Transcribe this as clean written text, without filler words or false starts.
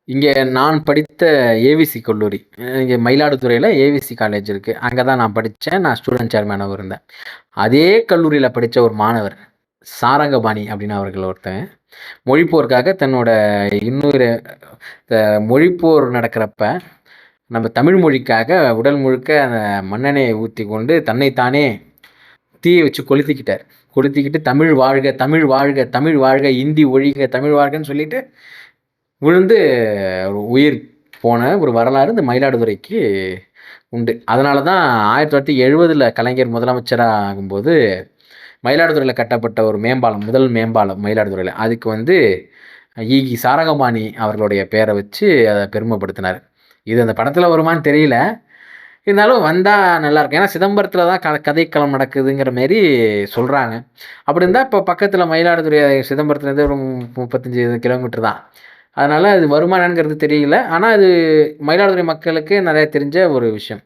இங்கே நான் படித்த ஏவிசி கல்லூரி. இங்க மயிலாடுதுறையில ஏவிசி காலேஜ் இருக்கு. அங்க தான் நான் படிச்சேன். நான் ஸ்டூடண்ட் சேர்மனாவும் இருந்தேன். அதே கல்லூரியில படிச்ச ஒரு மாணவர், சாரங்கபாணி அப்படின்னு அவர்கள் ஒருத்தன். மொழிப்போருக்காக தன்னோட இன்னொரு த மொழிப்போர் நடக்கிறப்ப, நம்ம தமிழ் மொழிக்காக உடல் முழுக்க அந்த மண்ணெண்ணெய ஊத்திக் கொண்டு தன்னை தானே தீய வச்சு கொளுத்திக்கிட்டார். கொளுத்திக்கிட்டு தமிழ் வாழ்க! தமிழ் வாழ்க! தமிழ் வாழ்க! இந்தி ஒழிக! தமிழ் வாழ்கன்னு சொல்லிட்டு விழுந்து உயிர் போன ஒரு வரலாறு இந்த மயிலாடுதுறைக்கு உண்டு. அதனால தான் 1970ல கலைஞர் முதலமைச்சரா ஆகும்போது, மயிலாடுதுறையில கட்டப்பட்ட ஒரு மேம்பாலம், முதல் மேம்பாலம் மயிலாடுதுறையில. அதுக்கு வந்து ஈகி சாரங்கபாணி அவர்களுடைய பேர வச்சு அத பெருமைப்படுத்தினாரு. இது அந்த படத்துல வருமான்னு தெரியல. இருந்தாலும் வந்தா நல்லாருக்கும். ஏன்னா சிதம்பரத்தில தான் கதைக்களம் நடக்குதுங்கிற மாரி சொல்றாங்க. அப்படி இருந்தா இப்ப பக்கத்துல மயிலாடுதுறை சிதம்பரத்துலேருந்து ஒரு 35 கிலோமீட்டர் தான். அதனால அது வருமா என்னங்கிறது தெரியல. ஆனா அது மயிலாடுதுறை மக்களுக்கு நெறைய தெரிஞ்ச ஒரு விஷயம்.